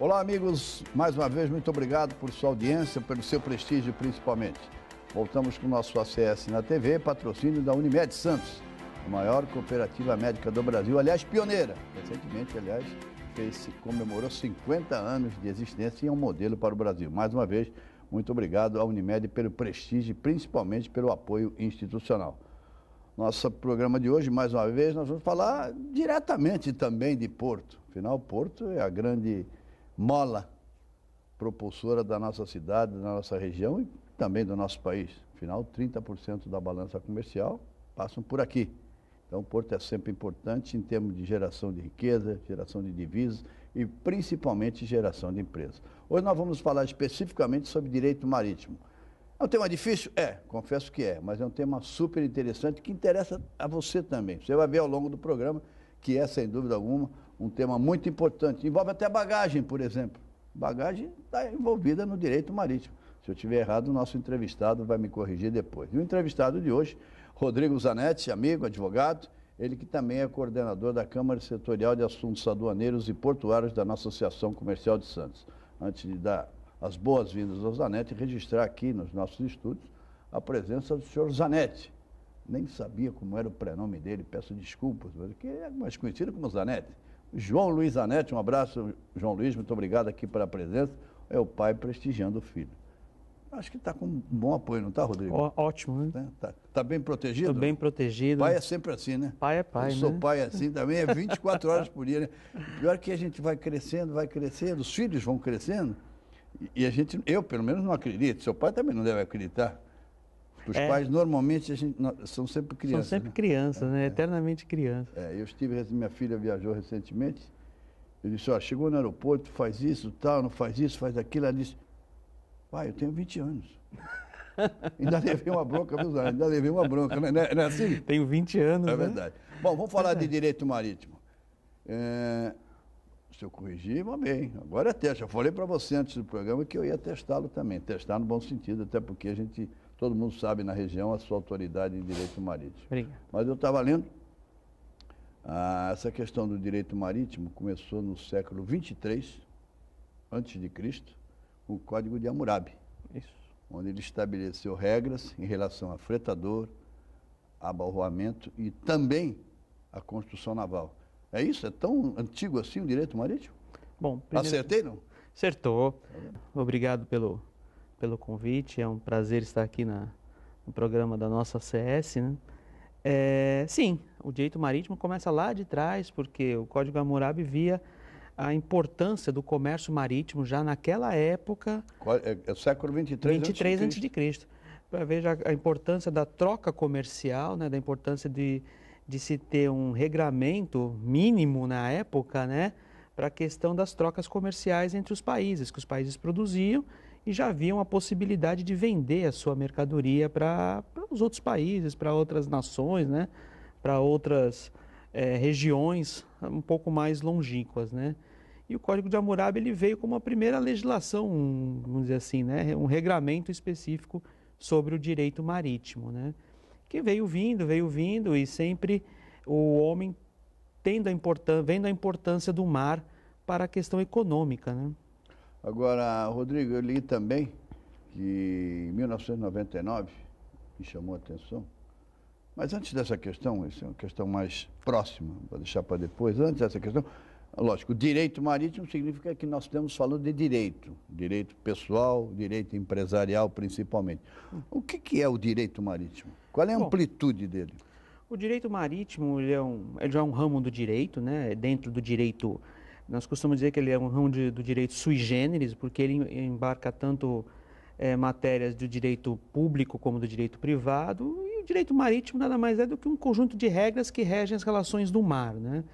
Olá, amigos. Mais uma vez, muito obrigado por sua audiência, pelo seu prestígio, principalmente. Voltamos com o nosso ACS na TV, patrocínio da Unimed Santos, a maior cooperativa médica do Brasil, aliás, pioneira. Recentemente, aliás, comemorou 50 anos de existência e é um modelo para o Brasil. Mais uma vez, muito obrigado à Unimed pelo prestígio e principalmente pelo apoio institucional. Nosso programa de hoje, mais uma vez, nós vamos falar diretamente também de Porto. Afinal, Porto é a grande mola propulsora da nossa cidade, da nossa região e também do nosso país. Afinal, 30% da balança comercial passam por aqui. Então, Porto é sempre importante em termos de geração de riqueza, geração de divisas e principalmente geração de empresas. Hoje nós vamos falar especificamente sobre direito marítimo. É um tema difícil? Confesso que é, mas é um tema super interessante que interessa a você também. Você vai ver ao longo do programa que é, sem dúvida alguma, um tema muito importante. Envolve até bagagem, por exemplo. Bagagem está envolvida no direito marítimo. Se eu estiver errado, o nosso entrevistado vai me corrigir depois. E o entrevistado de hoje, Rodrigo Zanetti, amigo, advogado, ele que também é coordenador da Câmara Setorial de Assuntos Aduaneiros e Portuários da nossa Associação Comercial de Santos. Antes de dar as boas-vindas ao Zanetti, registrar aqui nos nossos estúdios a presença do senhor Zanetti. Nem sabia como era o prenome dele, peço desculpas, mas que é mais conhecido como Zanetti. João Luiz Zanetti, um abraço, João Luiz, muito obrigado aqui pela presença. É o pai prestigiando o filho. Acho que está com um bom apoio, não está, Rodrigo? Ótimo, né? Tá bem protegido? Estou bem protegido. Pai é sempre assim, né? Pai é pai, Eu né? sou pai assim também, é 24 horas por dia, né? Pior que a gente vai crescendo, os filhos vão crescendo, e a gente, eu pelo menos não acredito, seu pai também não deve acreditar. Os pais, normalmente, são sempre crianças. São sempre crianças, né? Eternamente crianças. Minha filha viajou recentemente, eu disse, chegou no aeroporto, faz isso, tal, não faz isso, faz aquilo. Ela disse, pai, eu tenho 20 anos. Ainda levei uma bronca, viu, Zé? Ainda levei uma bronca, não é assim? Tenho 20 anos, É né? verdade. Bom, vamos falar de direito marítimo. Se eu corrigir, vamos bem. Agora é teste. Eu falei para você antes do programa que eu ia testá-lo também. Testar no bom sentido, até porque todo mundo sabe na região a sua autoridade em direito marítimo. Obrigado. Mas eu estava lendo, essa questão do direito marítimo começou no século 23, antes de Cristo, com o Código de Hammurabi. Isso. Onde ele estabeleceu regras em relação a fretador, abalroamento e também a construção naval. É isso? É tão antigo assim o direito marítimo? Bom, acertei, não? Acertou. Obrigado pelo convite. É um prazer estar aqui no programa da nossa ACS, né? Sim, o direito marítimo começa lá de trás, porque o Código Hammurabi via a importância do comércio marítimo já naquela época. É o século 23 a.C. Para ver a importância da troca comercial, né, da importância de se ter um regramento mínimo na época, né, para a questão das trocas comerciais entre os países, que os países produziam e já haviam a possibilidade de vender a sua mercadoria para os outros países, para outras nações, né, para outras regiões um pouco mais longínquas, né. E o Código de Hammurabi ele veio como a primeira legislação, vamos dizer assim, né, um regramento específico sobre o direito marítimo, né, que veio vindo e sempre o homem vendo a importância do mar para a questão econômica, né. Agora, Rodrigo, eu li também que em 1999, me chamou a atenção, mas antes dessa questão, essa é uma questão mais próxima, vou deixar para depois, antes dessa questão, lógico, o direito marítimo significa que nós estamos falando de direito pessoal, direito empresarial principalmente. O que é o direito marítimo? Qual é a amplitude dele? O direito marítimo ele já é um ramo do direito, né? Dentro do direito, nós costumamos dizer que ele é um ramo do direito sui generis, porque ele embarca tanto matérias do direito público como do direito privado, e o direito marítimo nada mais é do que um conjunto de regras que regem as relações do mar, né?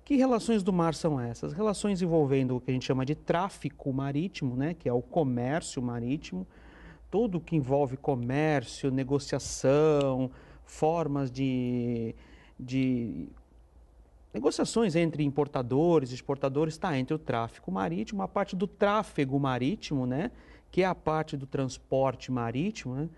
Que relações do mar são essas? Relações envolvendo o que a gente chama de tráfico marítimo, né? Que é o comércio marítimo, tudo que envolve comércio, negociação, formas de negociações entre importadores e exportadores, está entre o tráfico marítimo, a parte do tráfego marítimo, né? Que é a parte do transporte marítimo, né?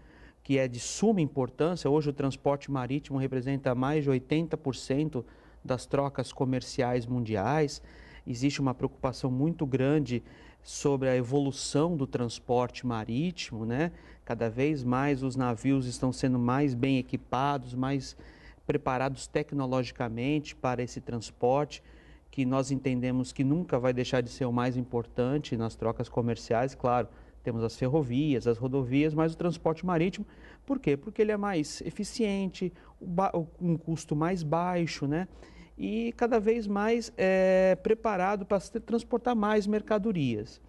Que é de suma importância. Hoje o transporte marítimo representa mais de 80% das trocas comerciais mundiais. existe uma preocupação muito grande sobre a evolução do transporte marítimo, né? Cada vez mais os navios estão sendo mais bem equipados, mais preparados tecnologicamente para esse transporte, que nós entendemos que nunca vai deixar de ser o mais importante nas trocas comerciais. Claro, temos as ferrovias, as rodovias, mas o transporte marítimo, por quê? Porque ele é mais eficiente, um custo mais baixo, né? E cada vez mais preparado para transportar mais mercadorias.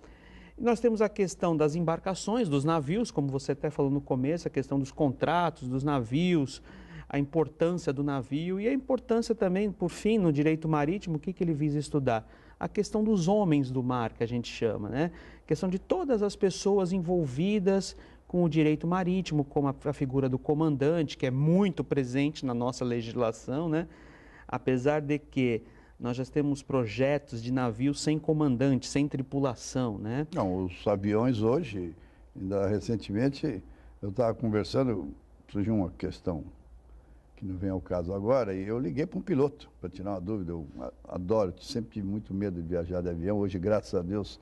Nós temos a questão das embarcações, dos navios, como você até falou no começo, a questão dos contratos dos navios, a importância do navio e a importância também, por fim, no direito marítimo, o que ele visa estudar? A questão dos homens do mar, que a gente chama, né? A questão de todas as pessoas envolvidas com o direito marítimo, como a figura do comandante, que é muito presente na nossa legislação, né? Apesar de que nós já temos projetos de navios sem comandante, sem tripulação, né? Não, os aviões hoje, ainda recentemente, eu estava conversando, surgiu uma questão que não vem ao caso agora, e eu liguei para um piloto para tirar uma dúvida. Eu adoro, sempre tive muito medo de viajar de avião. Hoje, graças a Deus,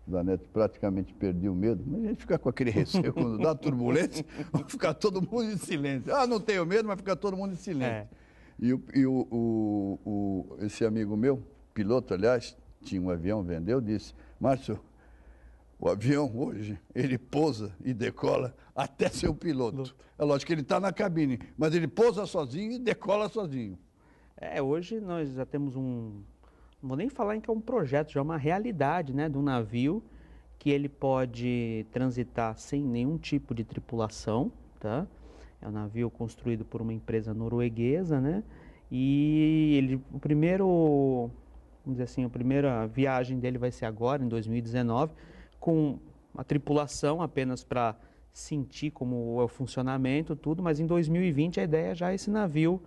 o Zanetti praticamente perdi o medo, mas a gente fica com aquele receio quando dá turbulência, ficar todo mundo em silêncio. Ah, não tenho medo, mas fica todo mundo em silêncio. Esse amigo meu, piloto, aliás, tinha um avião, vendeu, disse: Márcio, o avião hoje, ele pousa e decola até ser o piloto. É lógico que ele está na cabine, mas ele pousa sozinho e decola sozinho. Hoje nós já temos não vou nem falar em que é um projeto, já é uma realidade, né, de um navio que ele pode transitar sem nenhum tipo de tripulação, tá? É um navio construído por uma empresa norueguesa, né? E a primeira viagem dele vai ser agora, em 2019, com a tripulação apenas para sentir como é o funcionamento, tudo, mas em 2020 a ideia já é esse navio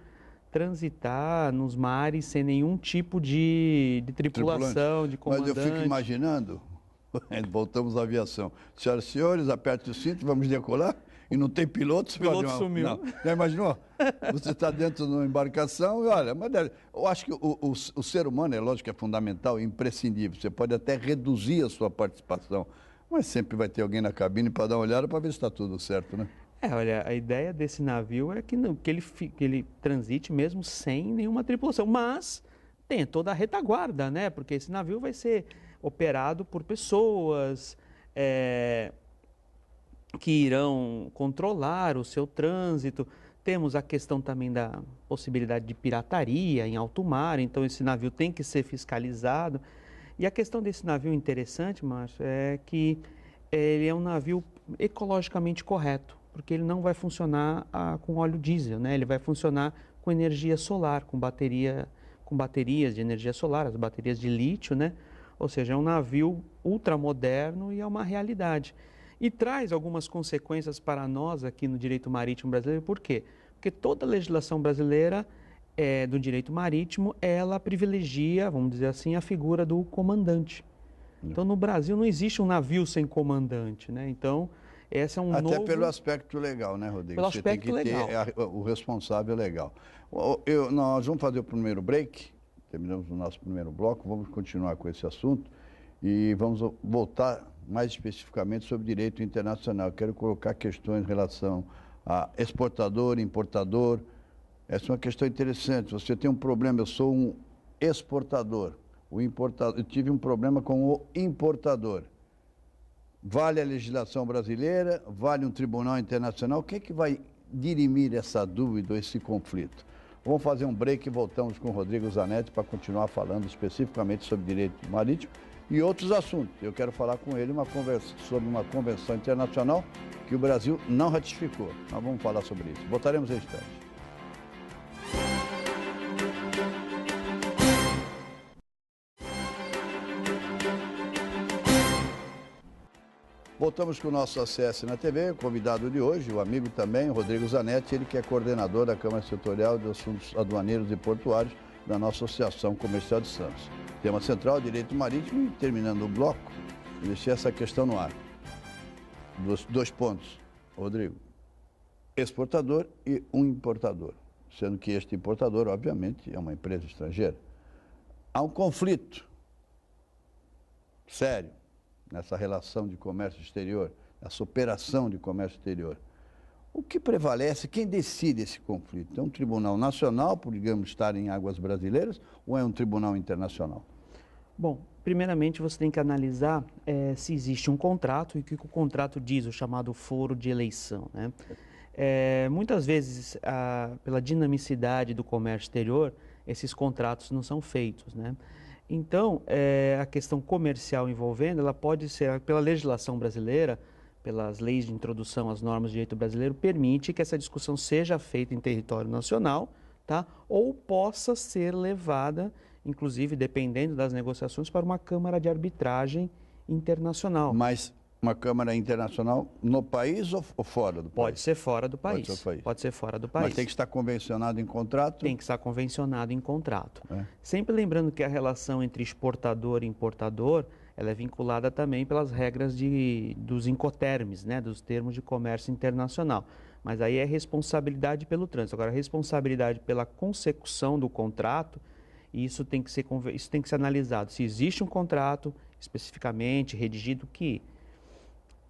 transitar nos mares sem nenhum tipo de tripulação, de comandante. Mas eu fico imaginando, voltamos à aviação. Senhoras e senhores, aperte o cinto, vamos decolar. E não tem piloto. O piloto sumiu. Não. Já imaginou? Você está dentro de uma embarcação e olha, mas eu acho que o ser humano, é lógico que é fundamental, é imprescindível. Você pode até reduzir a sua participação, mas sempre vai ter alguém na cabine para dar uma olhada para ver se está tudo certo, né? Olha, a ideia desse navio é que ele transite mesmo sem nenhuma tripulação, mas tem toda a retaguarda, né? Porque esse navio vai ser operado por pessoas que irão controlar o seu trânsito. Temos a questão também da possibilidade de pirataria em alto mar, então esse navio tem que ser fiscalizado. E a questão desse navio interessante, Márcio, é que ele é um navio ecologicamente correto, porque ele não vai funcionar com óleo diesel, né? Ele vai funcionar com energia solar, com baterias de energia solar, as baterias de lítio, né? Ou seja, é um navio ultramoderno e é uma realidade. E traz algumas consequências para nós aqui no direito marítimo brasileiro. Por quê? Porque toda a legislação brasileira do direito marítimo, ela privilegia, vamos dizer assim, a figura do comandante. Então, no Brasil não existe um navio sem comandante, né? Então, esse é um Até novo... pelo aspecto legal, né, Rodrigo? Pelo Você aspecto tem que ter o responsável legal. Nós vamos fazer o primeiro break, terminamos o nosso primeiro bloco, vamos continuar com esse assunto e vamos voltar mais especificamente sobre direito internacional. Eu quero colocar questões em relação a exportador, importador. Essa é uma questão interessante. Você tem um problema, eu sou um exportador. Eu tive um problema com o importador. Vale a legislação brasileira? Vale um tribunal internacional? O que é que vai dirimir essa dúvida, esse conflito? Vamos fazer um break e voltamos com o Rodrigo Zanetti para continuar falando especificamente sobre direito marítimo e outros assuntos. Eu quero falar com ele sobre uma convenção internacional que o Brasil não ratificou. Nós vamos falar sobre isso. Voltaremos em instante. Voltamos com o nosso ACS na TV, o convidado de hoje, o amigo também, o Rodrigo Zanetti, ele que é coordenador da Câmara Setorial de Assuntos Aduaneiros e Portuários da nossa Associação Comercial de Santos. Tema central, direito marítimo, e terminando o bloco, deixei essa questão no ar. Dois pontos, Rodrigo, exportador e um importador, sendo que este importador, obviamente, é uma empresa estrangeira. Há um conflito sério nessa relação de comércio exterior, essa operação de comércio exterior. O que prevalece? Quem decide esse conflito? É um tribunal nacional, por, digamos, estar em águas brasileiras, ou é um tribunal internacional? Bom, primeiramente você tem que analisar se existe um contrato e o que o contrato diz, o chamado foro de eleição, né? Muitas vezes, pela dinamicidade do comércio exterior, esses contratos não são feitos, né? Então, a questão comercial envolvendo, ela pode ser, pela legislação brasileira, pelas leis de introdução às normas de direito brasileiro, permite que essa discussão seja feita em território nacional, tá? Ou possa ser levada, inclusive, dependendo das negociações, para uma Câmara de Arbitragem Internacional. Mas uma Câmara Internacional no país ou fora do país? Pode ser fora do país. Pode ser fora do país. Mas tem que estar convencionado em contrato? Tem que estar convencionado em contrato. É. Sempre lembrando que a relação entre exportador e importador, ela é vinculada também pelas regras dos incoterms, né, dos termos de comércio internacional. Mas aí é responsabilidade pelo trânsito. Agora, a responsabilidade pela consecução do contrato, isso tem que ser analisado. Se existe um contrato especificamente redigido que,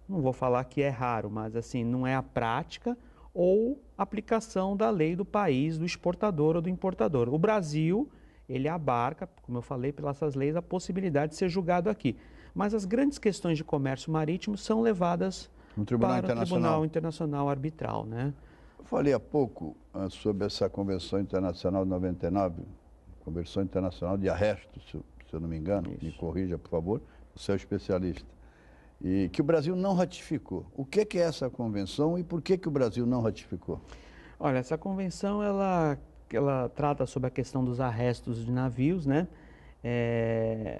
não vou falar que é raro, mas assim, não é a prática, ou aplicação da lei do país, do exportador ou do importador. O Brasil, ele abarca, como eu falei, pelas essas leis, a possibilidade de ser julgado aqui. Mas as grandes questões de comércio marítimo são levadas para o Tribunal Internacional Arbitral, né? Eu falei há pouco sobre essa Convenção Internacional de 99, Convenção Internacional de Arresto, se eu não me engano, me corrija, por favor, você é o especialista. E que o Brasil não ratificou. O que é essa convenção e por que o Brasil não ratificou? Olha, essa convenção, ela trata sobre a questão dos arrestos de navios, né?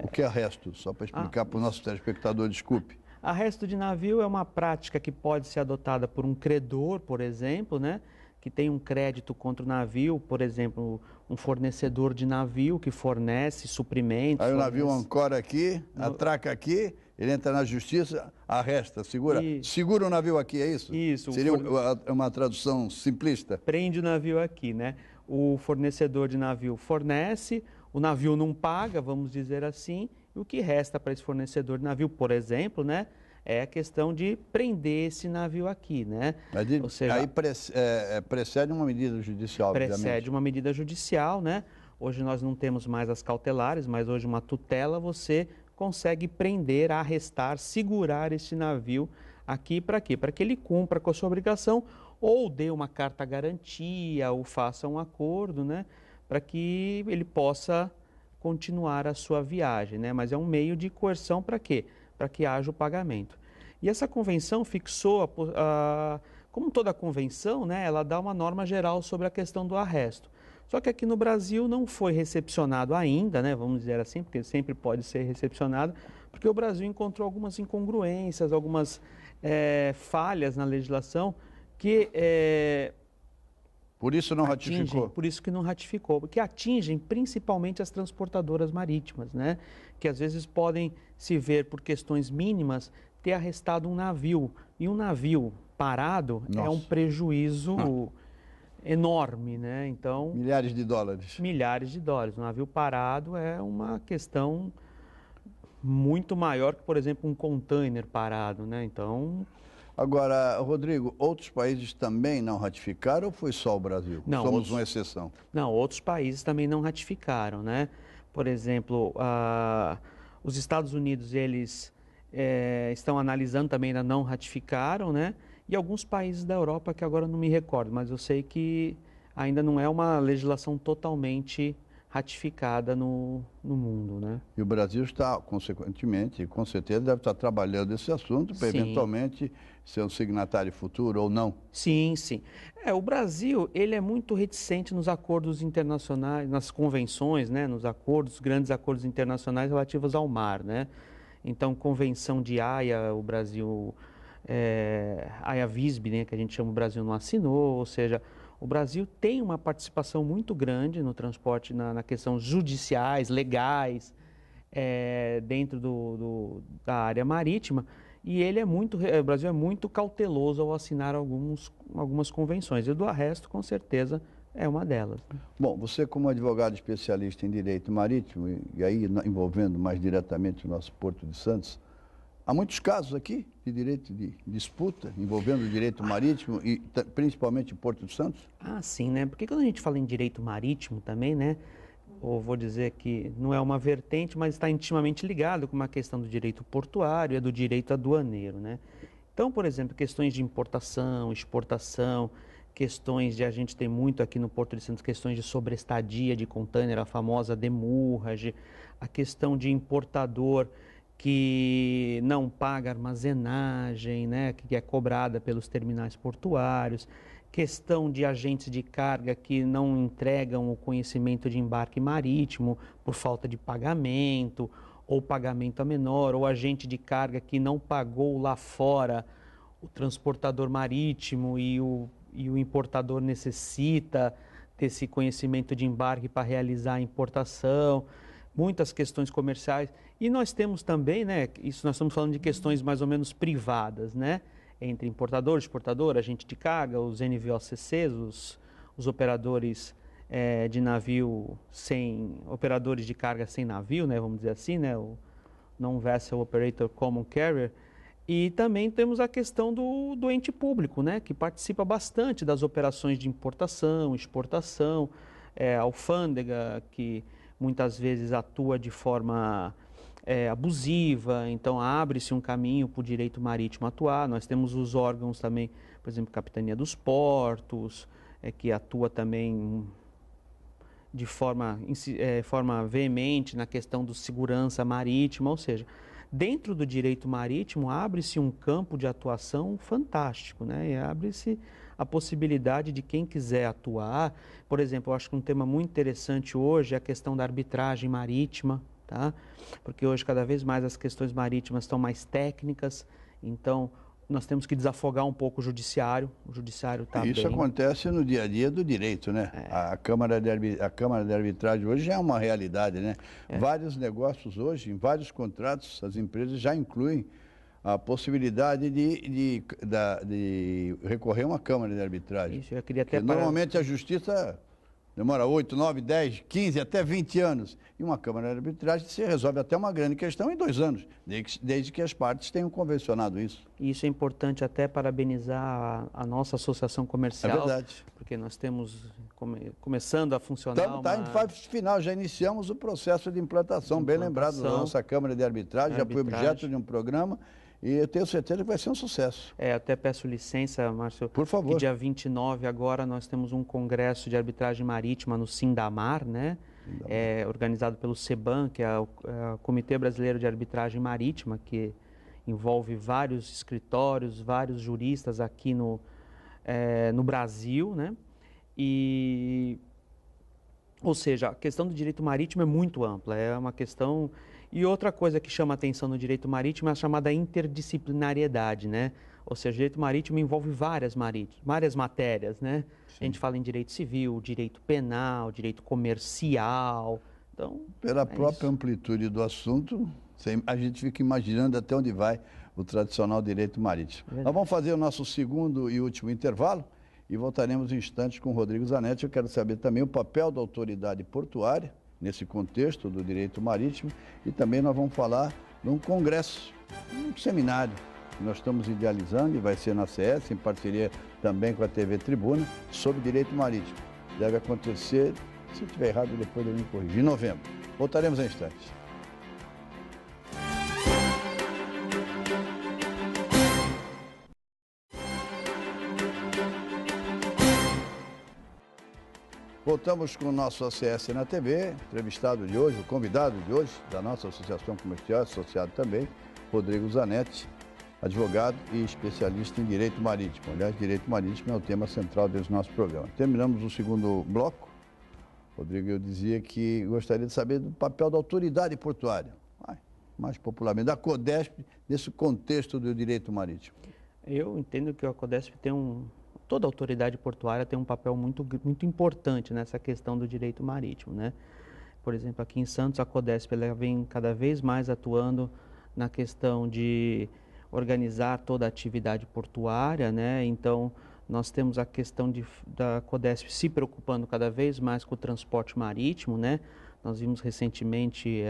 O que é arresto? Só para explicar para o nosso telespectador, desculpe. Arresto de navio é uma prática que pode ser adotada por um credor, por exemplo, né? Que tem um crédito contra o navio, por exemplo, um fornecedor de navio que fornece suprimentos. Aí o navio ancora aqui, atraca aqui, ele entra na justiça, arresta, segura o navio aqui, é isso? Isso. Seria uma tradução simplista? Prende o navio aqui, né? O fornecedor de navio fornece, o navio não paga, vamos dizer assim, e o que resta para esse fornecedor de navio, por exemplo, né? É a questão de prender esse navio aqui, né? Ou seja, aí precede uma medida judicial, obviamente. Precede uma medida judicial, né? Hoje nós não temos mais as cautelares, mas hoje uma tutela você consegue prender, arrestar, segurar esse navio aqui para quê? Para que ele cumpra com a sua obrigação ou dê uma carta garantia ou faça um acordo, né? Para que ele possa continuar a sua viagem, né? Mas é um meio de coerção para quê? Para que haja o pagamento. E essa convenção fixou, como toda convenção, né, ela dá uma norma geral sobre a questão do arresto. Só que aqui no Brasil não foi recepcionado ainda, né, vamos dizer assim, porque sempre pode ser recepcionado, porque o Brasil encontrou algumas incongruências, algumas falhas na legislação que... Por isso não ratificou? Por isso que não ratificou, porque atingem principalmente as transportadoras marítimas, né? Que às vezes podem se ver por questões mínimas ter arrestado um navio. E um navio parado é um prejuízo enorme, né? Então, milhares de dólares. Milhares de dólares. Um navio parado é uma questão muito maior que, por exemplo, um container parado, né? Então... Agora, Rodrigo, outros países também não ratificaram ou foi só o Brasil? Não, somos uma exceção. Não, outros países também não ratificaram, né? Por exemplo, os Estados Unidos, eles estão analisando também, ainda não ratificaram, né? E alguns países da Europa que agora não me recordo, mas eu sei que ainda não é uma legislação totalmente ratificada no mundo, né? E o Brasil está, consequentemente, com certeza deve estar trabalhando esse assunto para eventualmente ser um signatário futuro ou não. Sim, sim. O Brasil, ele é muito reticente nos acordos internacionais, nas convenções, né? Nos acordos, grandes acordos internacionais relativos ao mar, né? Então, Convenção de Haia, o Brasil, Haia-Visby, né? Que a gente chama, o Brasil não assinou, ou seja... O Brasil tem uma participação muito grande no transporte, na questão judiciais, legais, dentro da área marítima, e o Brasil é muito cauteloso ao assinar algumas convenções. E do arresto, com certeza, é uma delas, né? Bom, você como advogado especialista em direito marítimo, e aí envolvendo mais diretamente o nosso Porto de Santos, há muitos casos aqui de direito de disputa envolvendo o direito marítimo e principalmente o Porto de Santos? Ah, sim, né? Porque quando a gente fala em direito marítimo também, né? Ou vou dizer que não é uma vertente, mas está intimamente ligado com uma questão do direito portuário e do direito aduaneiro, né? Então, por exemplo, questões de importação, exportação, questões de, a gente tem muito aqui no Porto de Santos, questões de sobreestadia de container, a famosa demurrage, a questão de importador que não paga armazenagem, né, que é cobrada pelos terminais portuários, questão de agentes de carga que não entregam o conhecimento de embarque marítimo por falta de pagamento, ou pagamento a menor, ou agente de carga que não pagou lá fora o transportador marítimo e o importador necessita desse conhecimento de embarque para realizar a importação, muitas questões comerciais. E nós temos também, né, isso nós estamos falando de questões mais ou menos privadas, né, entre importador, exportador, agente de carga, os NVOCCs, os operadores de navio sem, operadores de carga sem navio, né, vamos dizer assim, né, o Non-Vessel Operator Common Carrier. E também temos a questão do ente público, né, que participa bastante das operações de importação, exportação, a alfândega, que muitas vezes atua de forma abusiva, então abre-se um caminho para o direito marítimo atuar. Nós temos os órgãos também, por exemplo, Capitania dos Portos, que atua também de forma veemente na questão do segurança marítima, ou seja, dentro do direito marítimo abre-se um campo de atuação fantástico, né? E abre-se a possibilidade de quem quiser atuar. Por exemplo, eu acho que um tema muito interessante hoje é a questão da arbitragem marítima, tá? Porque hoje cada vez mais as questões marítimas estão mais técnicas, então nós temos que desafogar um pouco o judiciário está bem. Isso acontece no dia a dia do direito, né? A Câmara de Arbitragem hoje já é uma realidade, né? Vários negócios hoje, em vários contratos, as empresas já incluem a possibilidade de recorrer a uma Câmara de Arbitragem. Isso, eu queria até normalmente a Justiça demora 8, 9, 10, 15, até 20 anos. E uma Câmara de Arbitragem se resolve até uma grande questão em 2 anos, desde que as partes tenham convencionado isso. Isso é importante até parabenizar a nossa associação comercial. É verdade. Porque nós temos começando a funcionar. Está em fase final, já iniciamos o processo de implantação, bem lembrado da nossa Câmara de Arbitragem, já foi objeto de um programa. E eu tenho certeza que vai ser um sucesso. Até peço licença, Márcio. Por favor. Que dia 29 agora nós temos um congresso de arbitragem marítima no Sindamar, né? Organizado pelo SEBAM, que é o Comitê Brasileiro de Arbitragem Marítima, que envolve vários escritórios, vários juristas aqui no Brasil, né? Ou seja, a questão do direito marítimo é muito ampla, é uma questão... E outra coisa que chama atenção no direito marítimo é a chamada interdisciplinariedade, né? Ou seja, o direito marítimo envolve várias matérias, né? Sim. A gente fala em direito civil, direito penal, direito comercial, então... Pela própria amplitude do assunto, a gente fica imaginando até onde vai o tradicional direito marítimo. Nós vamos fazer o nosso segundo e último intervalo e voltaremos em instantes com o Rodrigo Zanetti. Eu quero saber também o papel da autoridade portuária nesse contexto do direito marítimo, e também nós vamos falar de um congresso, um seminário que nós estamos idealizando e vai ser na CS, em parceria também com a TV Tribuna, sobre direito marítimo. Deve acontecer, se eu estiver errado, depois eu me corrijo, em novembro. Voltaremos em instantes. Voltamos com o nosso ACS na TV, entrevistado de hoje, o convidado de hoje, da nossa Associação Comercial, associado também, Rodrigo Zanetti, advogado e especialista em Direito Marítimo. Aliás, Direito Marítimo é o tema central desse nosso programa. Terminamos o segundo bloco. Rodrigo, eu dizia que gostaria de saber do papel da autoridade portuária, mais popularmente, da CODESP, nesse contexto do direito marítimo. Eu entendo que a CODESP toda autoridade portuária tem um papel muito, muito importante nessa questão do direito marítimo, né? Por exemplo, aqui em Santos, a CODESP ela vem cada vez mais atuando na questão de organizar toda a atividade portuária, né? Então, Nós temos a questão da Codesp se preocupando cada vez mais com o transporte marítimo, né? Nós vimos recentemente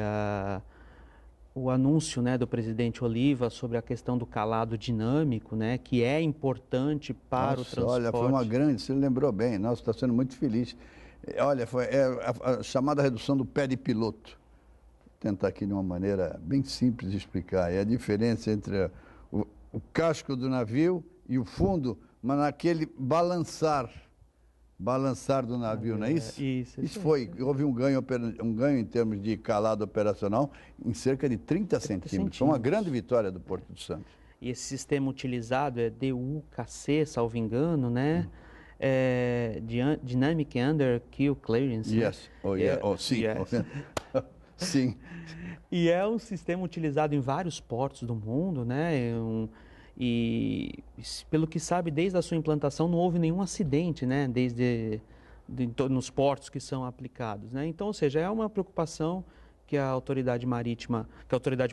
o anúncio, né, do presidente Oliva sobre a questão do calado dinâmico, né, que é importante para o transporte. Olha, foi uma grande, você lembrou bem, nós está sendo muito feliz. Olha, foi a chamada redução do pé de piloto. Vou tentar aqui de uma maneira bem simples de explicar. É a diferença entre o casco do navio e o fundo, mas naquele balançar do navio, não é isso? Isso foi, houve um ganho em termos de calado operacional em cerca de 30 centímetros. Foi uma grande vitória do Porto de Santos. E esse sistema utilizado é DUKC, salvo engano, né? Dynamic Under Keel Clearance. Yes. Oh, yeah. Sim. Yes. Sim. E é um sistema utilizado em vários portos do mundo, né? E pelo que sabe, desde a sua implantação não houve nenhum acidente, né? Nos portos que são aplicados, né? Então, ou seja, é uma preocupação que a autoridade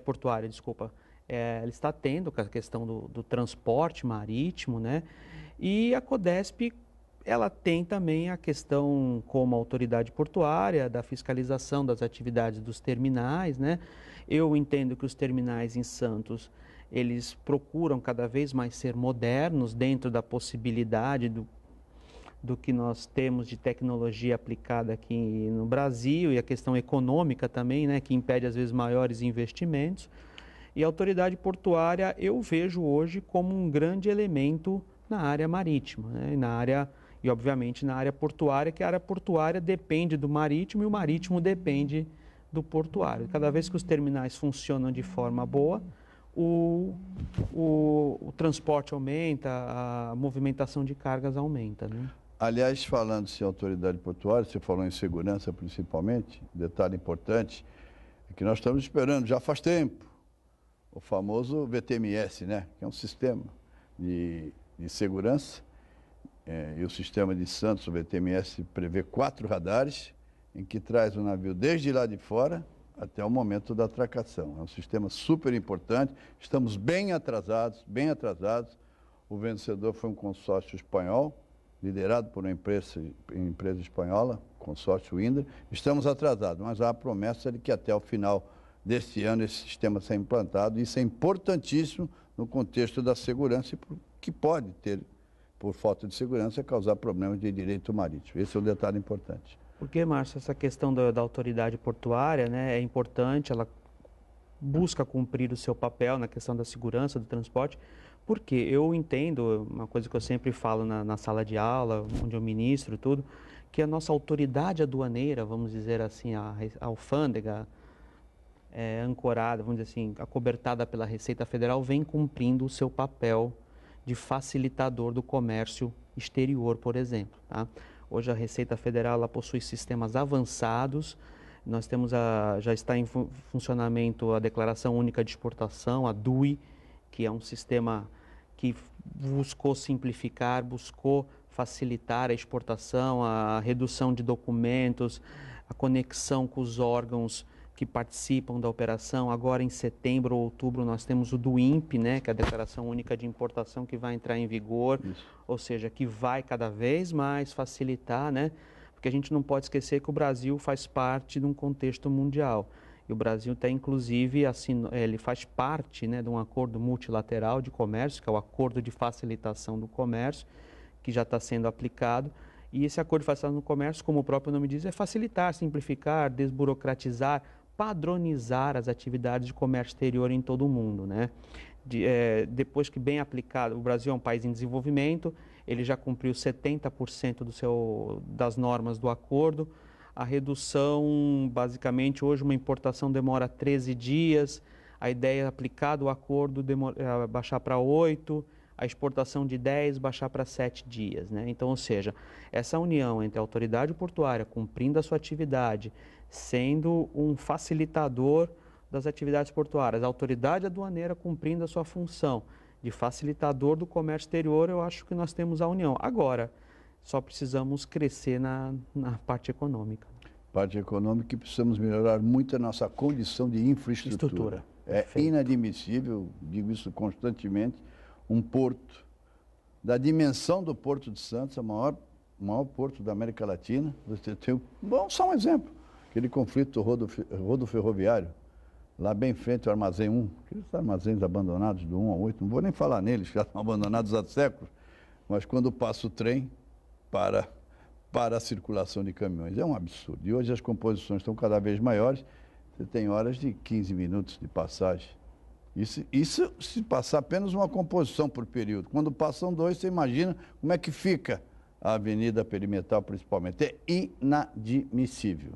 portuária, desculpa, ela está tendo com a questão do transporte marítimo, né? E a Codesp, ela tem também a questão como autoridade portuária da fiscalização das atividades dos terminais, né? Eu entendo que os terminais em Santos, eles procuram cada vez mais ser modernos dentro da possibilidade do que nós temos de tecnologia aplicada aqui no Brasil e a questão econômica também, né, que impede às vezes maiores investimentos. E a autoridade portuária eu vejo hoje como um grande elemento na área marítima, né, e obviamente na área portuária, que a área portuária depende do marítimo e o marítimo depende do portuário. Cada vez que os terminais funcionam de forma boa, o transporte aumenta, a movimentação de cargas aumenta, né? Aliás, falando-se em autoridade portuária, você falou em segurança principalmente, detalhe importante, é que nós estamos esperando já faz tempo o famoso VTMS, né? Que é um sistema de segurança, e o sistema de Santos, o VTMS, prevê 4 radares, em que traz o navio desde lá de fora até o momento da atracação. É um sistema super importante, estamos bem atrasados, bem atrasados. O vencedor foi um consórcio espanhol, liderado por uma empresa espanhola, consórcio Indra. Estamos atrasados, mas há a promessa de que até o final deste ano esse sistema será implantado. Isso é importantíssimo no contexto da segurança, que pode ter, por falta de segurança, causar problemas de direito marítimo. Esse é um detalhe importante. Porque, Márcio, essa questão da autoridade portuária, né, é importante, ela busca cumprir o seu papel na questão da segurança do transporte, porque eu entendo, uma coisa que eu sempre falo na sala de aula, onde eu ministro e tudo, que a nossa autoridade aduaneira, vamos dizer assim, a alfândega, ancorada, vamos dizer assim, acobertada pela Receita Federal, vem cumprindo o seu papel de facilitador do comércio exterior, por exemplo, tá? Hoje a Receita Federal ela possui sistemas avançados. Nós temos já está em funcionamento a Declaração Única de Exportação, a DUI, que é um sistema que buscou simplificar, buscou facilitar a exportação, a redução de documentos, a conexão com os órgãos que participam da operação. Agora, em setembro ou outubro, nós temos o DUIMP, né, que é a Declaração Única de Importação, que vai entrar em vigor, ou seja, que vai cada vez mais facilitar, né, porque a gente não pode esquecer que o Brasil faz parte de um contexto mundial. E o Brasil está, inclusive, ele faz parte, né, de um acordo multilateral de comércio, que é o Acordo de Facilitação do Comércio, que já está sendo aplicado. E esse Acordo de Facilitação do Comércio, como o próprio nome diz, é facilitar, simplificar, desburocratizar, padronizar as atividades de comércio exterior em todo o mundo, né? Depois que bem aplicado, o Brasil é um país em desenvolvimento, ele já cumpriu 70% das normas do acordo. A redução, basicamente, hoje uma importação demora 13 dias, a ideia é aplicado o acordo baixar para 8, a exportação de 10 baixar para 7 dias, né? Então, ou seja, essa união entre a autoridade portuária cumprindo a sua atividade, sendo um facilitador das atividades portuárias, a autoridade aduaneira cumprindo a sua função de facilitador do comércio exterior, eu acho que nós temos a união. Agora, só precisamos crescer na parte econômica. Parte econômica, e precisamos melhorar muito a nossa condição de infraestrutura. É inadmissível, digo isso constantemente, um porto da dimensão do Porto de Santos, o maior porto da América Latina. Você tem, bom, só um exemplo, aquele conflito rodoferroviário, lá bem em frente ao Armazém 1, aqueles armazéns abandonados do 1 ao 8, não vou nem falar neles, já estão abandonados há séculos, mas quando passa o trem para a circulação de caminhões, é um absurdo. E hoje as composições estão cada vez maiores, você tem horas de 15 minutos de passagem. Isso se passar apenas uma composição por período. Quando passam 2, você imagina como é que fica a avenida perimetral, principalmente. É inadmissível.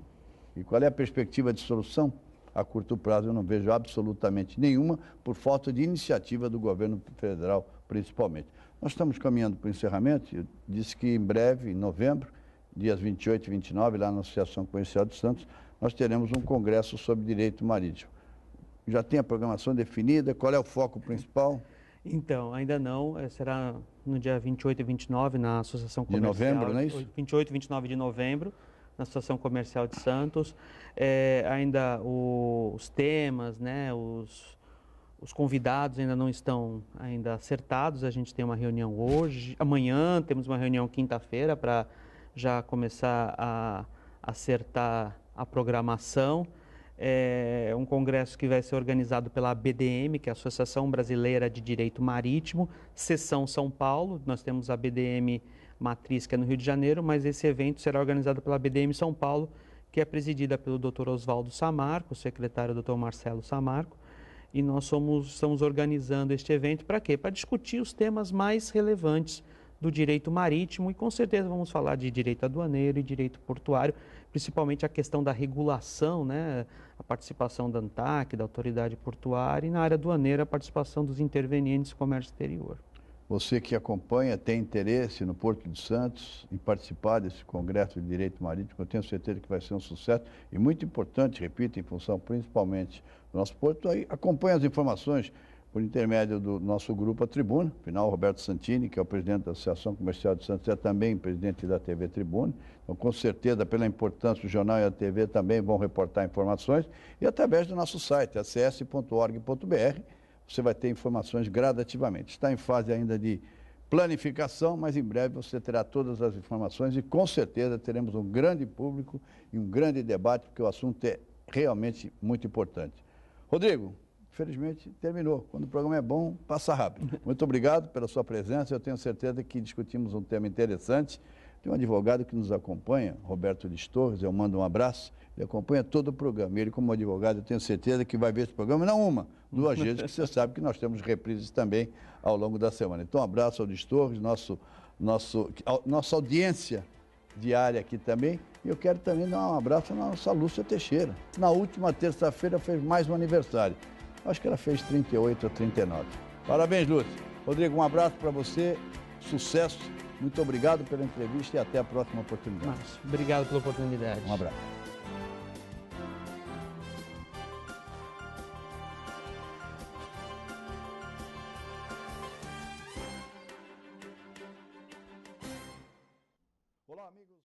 E qual é a perspectiva de solução? A curto prazo eu não vejo absolutamente nenhuma, por falta de iniciativa do governo federal, principalmente. Nós estamos caminhando para o encerramento. Eu disse que em breve, em novembro, dias 28 e 29, lá na Associação Comercial de Santos, nós teremos um congresso sobre direito marítimo. Já tem a programação definida? Qual é o foco principal? Então, ainda não. Será no dia 28 e 29 na Associação Comercial. De novembro, não é isso? 28 e 29 de novembro, na Associação Comercial de Santos. Ainda os temas, né, os convidados ainda não estão ainda acertados. A gente tem uma reunião hoje, amanhã temos uma reunião quinta-feira para já começar a acertar a programação. É um congresso que vai ser organizado pela ABDM, que é a Associação Brasileira de Direito Marítimo, seção São Paulo. Nós temos a ABDM matriz, que é no Rio de Janeiro, mas esse evento será organizado pela ABDM São Paulo, que é presidida pelo Dr. Oswaldo Samarco, o secretário Dr. Marcelo Samarco, e nós estamos organizando este evento para quê? Para discutir os temas mais relevantes do direito marítimo e com certeza vamos falar de direito aduaneiro e direito portuário, principalmente a questão da regulação, né? A participação da ANTAC, da Autoridade Portuária, e na área aduaneira a participação dos intervenientes do comércio exterior. Você que acompanha, tem interesse no Porto de Santos em participar desse Congresso de Direito Marítimo, eu tenho certeza que vai ser um sucesso e muito importante, repito, em função principalmente do nosso porto. Aí acompanhe as informações por intermédio do nosso grupo A Tribuna. Afinal, o Roberto Santini, que é o presidente da Associação Comercial de Santos, é também presidente da TV Tribuna. Então, com certeza, pela importância do jornal e a TV também vão reportar informações. E através do nosso site, acs.org.br, você vai ter informações gradativamente. Está em fase ainda de planificação, mas em breve você terá todas as informações e com certeza teremos um grande público e um grande debate, porque o assunto é realmente muito importante. Rodrigo, infelizmente terminou. Quando o programa é bom, passa rápido. Muito obrigado pela sua presença. Eu tenho certeza que discutimos um tema interessante. Tem um advogado que nos acompanha, Roberto Liz Torres, eu mando um abraço. Ele acompanha todo o programa. Ele, como advogado, eu tenho certeza que vai ver esse programa, não uma, 2 vezes, que você sabe que nós temos reprises também ao longo da semana. Então, um abraço ao Liz Torres, nossa audiência diária aqui também. E eu quero também dar um abraço à nossa Lúcia Teixeira. Na última terça-feira fez mais um aniversário. Acho que ela fez 38 ou 39. Parabéns, Lúcia. Rodrigo, um abraço para você, sucesso, muito obrigado pela entrevista e até a próxima oportunidade. Obrigado pela oportunidade. Um abraço.